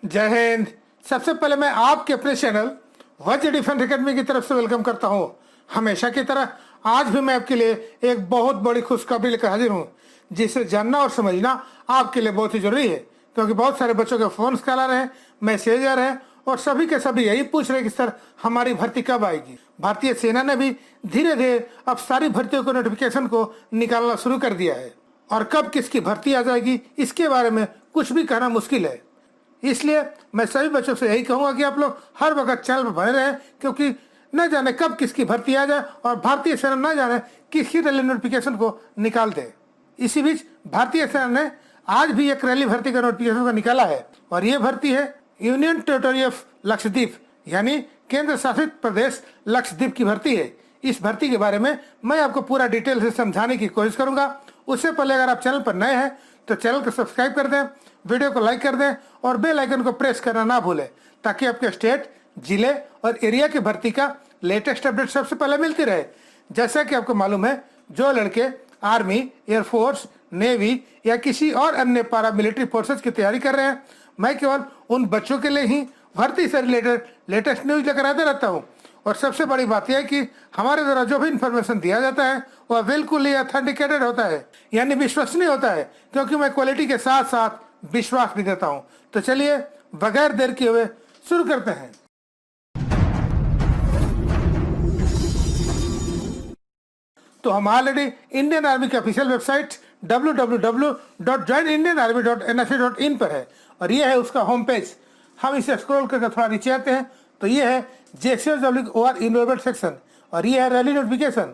जय हिंद। सबसे पहले मैं आपके अपने चैनल वज्र डिफेंस एकेडमी की तरफ से वेलकम करता हूं। हमेशा की तरह आज भी मैं आपके लिए एक बहुत बड़ी खुशखबरी लेकर हाजिर हूं, जिसे जानना और समझना आपके लिए बहुत ही जरूरी है, क्योंकि बहुत सारे बच्चों के फोन कॉल आ रहे हैं, मैसेज आ रहे हैं और सभी के सभी यही पूछ रहे हैं कि सर हमारी भर्ती कब आएगी। भारतीय सेना ने भी धीरे धीरे अब सारी भर्तियों को नोटिफिकेशन को निकालना शुरू कर दिया है और कब किसकी भर्ती आ जाएगी इसके बारे में कुछ भी कहना मुश्किल है। इसलिए मैं सभी बच्चों से यही कहूंगा कि आप लोग हर वक्त चैनल पर बने रहें, क्योंकि न जाने कब किसकी भर्ती आ जाए और भारतीय सेना न जाने किसकी रैली नोटिफिकेशन को निकाल दे। इसी बीच भारतीय सेना ने आज भी एक रैली भर्ती का नोटिफिकेशन को निकाला है और ये भर्ती है यूनियन टेरिटरी ऑफ लक्षद्वीप, यानी केंद्र शासित प्रदेश लक्षद्वीप की भर्ती है। इस भर्ती के बारे में मैं आपको पूरा डिटेल से समझाने की कोशिश करूंगा। उससे पहले अगर आप चैनल पर नए हैं तो चैनल को सब्सक्राइब कर दें, वीडियो को लाइक कर दें और बेल आइकन को प्रेस करना ना भूलें, ताकि आपके स्टेट, जिले और एरिया की भर्ती का लेटेस्ट अपडेट सबसे पहले मिलती रहे। जैसा कि आपको मालूम है, जो लड़के आर्मी, एयरफोर्स, नेवी या किसी और अन्य पारा मिलिट्री फोर्सेज की तैयारी कर रहे हैं, मैं केवल उन बच्चों के लिए ही भर्ती से रिलेटेड लेटेस्ट न्यूज लेकर आते रहता हूँ। और सबसे बड़ी बात यह है कि हमारे द्वारा जो भी इंफॉर्मेशन दिया जाता है वह बिल्कुल ही ऑथेंटिकेटेड होता है, यानी विश्वसनीय होता है, क्योंकि मैं क्वालिटी के साथ साथ विश्वास भी देता हूँ। तो चलिए बगैर देर किए हुए शुरू करते हैं। तो हम ऑलरेडी इंडियन आर्मी की ऑफिशियल वेबसाइट www.joinindianarmy.nsa.in पर है और ये है उसका होम पेज। हम इसे स्क्रॉल करके थोड़ा नीचे आते हैं तो ये है JCOR इनरोलमेंट सेक्शन और ये है रैली नोटिफिकेशन।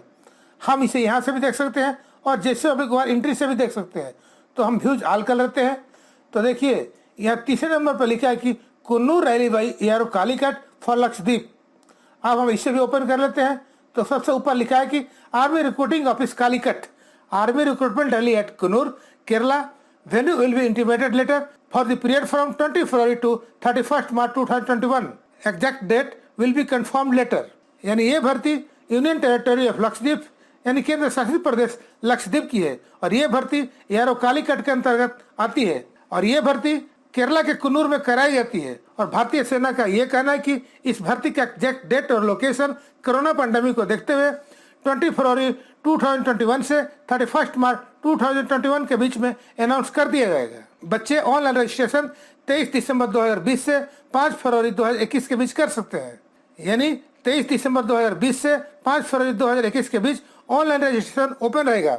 हम इसे यहाँ से भी देख सकते हैं और JCOR एंट्री से भी देख सकते हैं। तो हम व्यूज ऑल कर लेते हैं तो देखिए यहाँ तीसरे नंबर पर लिखा है कि Kunnur rally by ARO Calicut for Lakshadweep. अब हम इसे भी ओपन कर लेते हैं तो सबसे ऊपर लिखा है कि army recruiting office Calicut, army recruitment rally at Kunnur, Kerala. Venue will be intimated later for the period from 20 February to 31st March 2021. Exact date will be confirmed later. यानी ये भर्ती यूनियन टेरिटरी ऑफ लक्षद्वीप यानी केंद्र शासित प्रदेश लक्षद्वीप की है और ये भर्ती ARO कालीकट के अंतर्गत आती है और ये भर्ती केरला के कुन्नूर में कराई जाती है। और भारतीय सेना का ये कहना है कि इस भर्ती का एग्जैक्ट डेट और लोकेशन कोरोना पैंडेमिक को देखते हुए 20 फरवरी 2021 से 31 मार्च 2021 के बीच में अनाउंस कर दिया जाएगा। बच्चे ऑनलाइन रजिस्ट्रेशन 23 दिसंबर 2020 से 5 फरवरी 2021 के बीच कर सकते हैं, यानी 23 दिसंबर 2020 से 5 फरवरी 2021 के बीच ऑनलाइन रजिस्ट्रेशन ओपन रहेगा।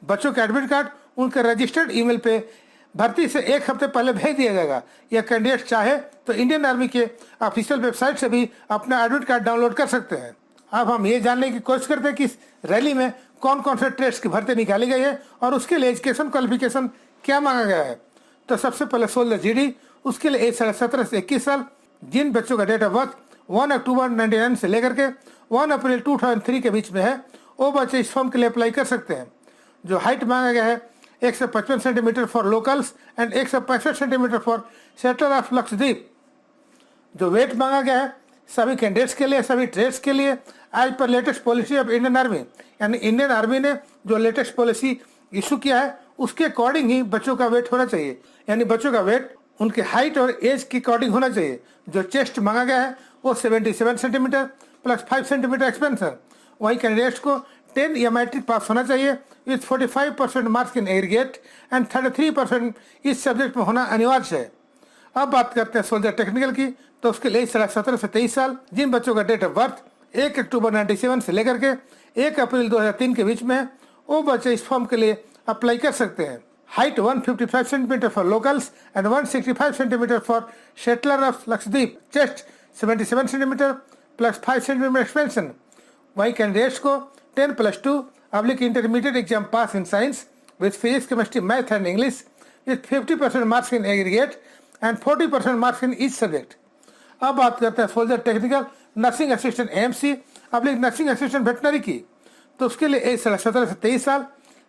बच्चों का एडमिट कार्ड उनके रजिस्टर्ड ईमेल पे भर्ती से एक हफ्ते पहले भेज दिया जाएगा। या कैंडिडेट चाहे तो इंडियन आर्मी के ऑफिशियल वेबसाइट से भी अपना एडमिट कार्ड डाउनलोड कर सकते हैं। अब हम ये जानने की कोशिश करते हैं कि इस रैली में कौन कौन से ट्रेड्स की भर्ती निकाली गई है और उसके लिए एजुकेशन क्वालिफिकेशन क्या मांगा गया है। तो सबसे पहले सोल्जर GD, उसके लिए एज 17 से 21 साल। जिन बच्चों का डेट ऑफ बर्थ 1 अक्टूबर 1999 से लेकर के 1 अप्रैल 2003 के बीच में है, वो बच्चे इस फॉर्म के लिए अप्लाई कर सकते हैं। जो हाइट मांगा गया है 155 centimetre for locals and 165 centimetre for settler of Lakshadweep. जो वेट मांगा गया है सभी कैंडिडेट्स के लिए, सभी ट्रेड्स के लिए एज पर latest policy of Indian army, यानी इंडियन आर्मी ने जो लेटेस्ट पॉलिसी इशू किया है उसके अकॉर्डिंग ही बच्चों का वेट होना चाहिए, यानी बच्चों का वेट उनके हाइट और एज के अकॉर्डिंग होना चाहिए। जो चेस्ट मांगा गया है वो 77 सेंटीमीटर प्लस 5 सेंटीमीटर एक्सपेंशन। वही कैंडिडेट्स को 10 या मैट्रिक पास होना चाहिए with 45% marks in aggregate and 33% इस सब्जेक्ट में होना अनिवार्य है। अब बात करते हैं सोल्जर टेक्निकल की, तो उसके लिए 17 से 23 साल। जिन बच्चों का डेट ऑफ बर्थ 1 अक्टूबर 97 से लेकर के 1 अप्रैल 2003 के बीच में है, वो बच्चे इस फॉर्म के लिए अप्लाई कर सकते हैं। Height 155 centimetre for locals and 165 centimetre for settler of Lakshadweep. Chest 77 centimetre plus 5 centimetre expansion. वही कैंडिडेट्स को 10+2 intermediate exam pass in science with physics, chemistry, math and English with 50% marks in aggregate and 40% marks in each subject. अब बात करते हैं soldier technical nursing assistant AMC nursing assistant veterinary की, तो उसके लिए एज 17 से 23 साल।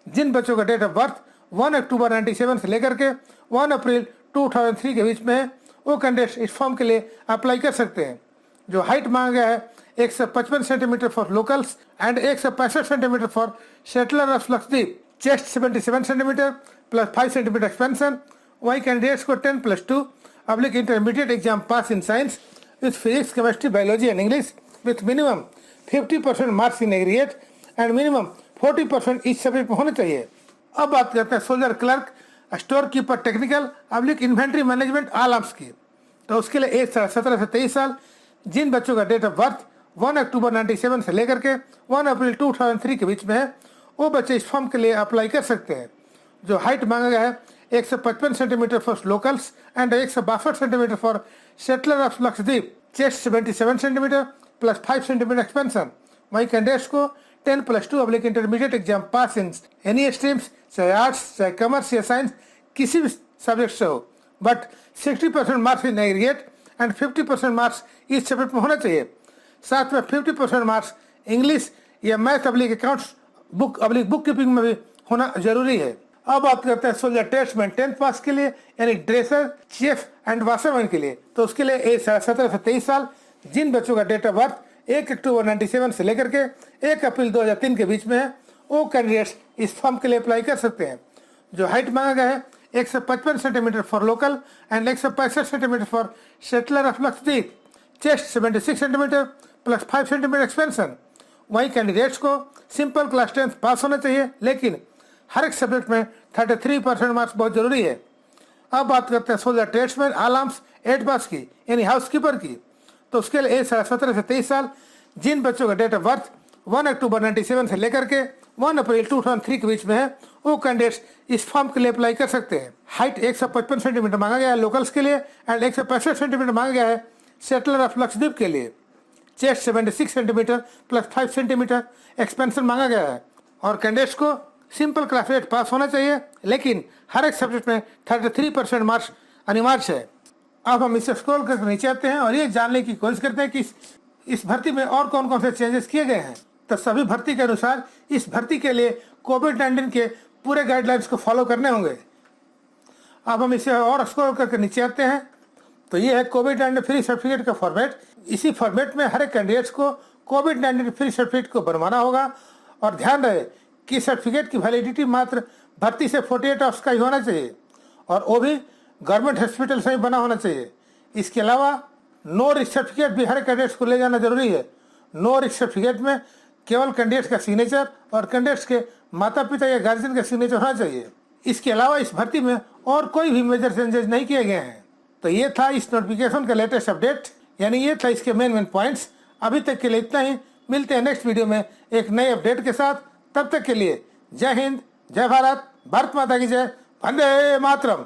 जिन बच्चों का डेट ऑफ बर्थ 1 अक्टूबर 97 से लेकर के 1 अप्रैल 2003 के बीच में है, वो कैंडिडेट्स इस फॉर्म के लिए अप्लाई कर सकते हैं। जो हाइट मांगा गया है 155 centimetre for locals and 165 centimetre for settler of Lakshadweep. Chest 77 centimetre plus 5 centimetre expansion. वही कैंडिडेट्स को 10+2 अब्लिक intermediate exam pass in science with physics chemistry biology and English with minimum 50% marks in aggregate and minimum 40% each subject में होने चाहिए। अब बात करते हैं soldier clerk, store keeper technical, अब्लिक इन्वेंट्री मैनेजमेंट आल आर्म्स की। तो उसके लिए एज 17 से 23 साल। जिन बच्चों का डेट ऑफ बर्थ 1 अक्टूबर 97 से लेकर के 1 अप्रैल 2003 के बीच में है, वो बच्चे इस फॉर्म के लिए अप्लाई कर सकते हैं। जो हाइट मांगा गया है 155 centimetre for locals and 162 centimetre for settler of Lakshadweep, chest 77 centimetre plus 5 centimetre expansion. वहीं कैंडिडेट्स को 10+2 अब्लिक intermediate exam pass in any streams, चाहे आर्ट्स चाहे कॉमर्स या साइंस, किसी भी सब्जेक्ट से हो, but 60% marks in aggregate and 50% marks इस सब्जेक्ट में होना चाहिए। साथ में 50% मार्क्स इंग्लिश या मैथ अब्लिक अकाउंट्स बुक अब्लिक बुक कीपिंग में भी होना जरूरी है। अब बात करते हैं सोल्जर टेस्ट में 10th पास के लिए, यानी ड्रेसर, चेफ एंड वाशरमैन के लिए। तो उसके लिए एज 17 से 23 साल। जिन बच्चों का डेट ऑफ बर्थ 1 अक्टूबर 97 से लेकर के 1 अप्रैल 2003 के बीच में है, वो कैंडिडेट्स इस फॉर्म के लिए अप्लाई कर सकते हैं। जो हाइट मांगा गया है 155 centimetre for local and 165 centimetre for settler of Lakshadweep, chest 76 centimetre plus 5 centimetre expansion. वहीं कैंडिडेट्स को सिंपल क्लास 10th पास होना चाहिए, लेकिन हर एक सब्जेक्ट में 33% मार्क्स बहुत जरूरी है। अब बात करते हैं सोल्जर ट्रेड्समैन आल आर्म्स 8 पास की, यानी हाउसकीपर की। तो उसके लिए एज 17 से 23 साल। जिन बच्चों का डेट ऑफ बर्थ 1 अक्टूबर 97 से लेकर के 1 अप्रैल 2003 के बीच में है, वो कैंडिडेट्स इस फॉर्म के लिए अप्लाई कर सकते हैं। हाइट 155 सेंटीमीटर मांगा गया है लोकल्स के लिए एंड 165 सेंटीमीटर मांगा गया है सेटलर ऑफ लक्षद्वीप के लिए। Chest 76 centimetre plus 5 centimetre expansion मांगा गया है। और कैंडिडेट्स को सिंपल क्लास 8 पास होना चाहिए, लेकिन हर एक सब्जेक्ट में 33% मार्क्स अनिवार्य है। अब हम इसे स्क्रॉल करके नीचे आते हैं और ये जानने की कोशिश करते हैं कि इस भर्ती में और कौन कौन से चेंजेस किए गए हैं। तो सभी भर्ती के अनुसार इस भर्ती के लिए कोविड-19 के पूरे गाइडलाइंस को फॉलो करने होंगे। अब हम इसे और स्क्रॉल करके नीचे आते हैं। तो ये है कोविड-19 फ्री सर्टिफिकेट का फॉर्मेट। इसी फॉर्मेट में हर एक कैंडिडेट्स को कोविड-19 फ्री सर्टिफिकेट को बनवाना होगा। और ध्यान रहे कि सर्टिफिकेट की वैलिडिटी मात्र भर्ती से 48 आवर्स का ही होना चाहिए, और वो भी गवर्नमेंट हॉस्पिटल से ही बना होना चाहिए। इसके अलावा नो रिस्क सर्टिफिकेट भी हर कैंडिडेट्स को ले जाना जरूरी है। नो रिस्क सर्टिफिकेट में केवल कैंडिडेट्स का सिग्नेचर और कैंडिडेट्स के माता पिता या गार्जियन का सिग्नेचर होना चाहिए। इसके अलावा इस भर्ती में और कोई भी मेजर चेंजेस नहीं किए गए हैं। तो ये था इस नोटिफिकेशन का लेटेस्ट अपडेट, यानी ये था इसके मेन पॉइंट्स। अभी तक के लिए इतना ही। मिलते हैं नेक्स्ट वीडियो में एक नए अपडेट के साथ। तब तक के लिए जय हिंद, जय भारत, भारत माता की जय, वंदे मातरम।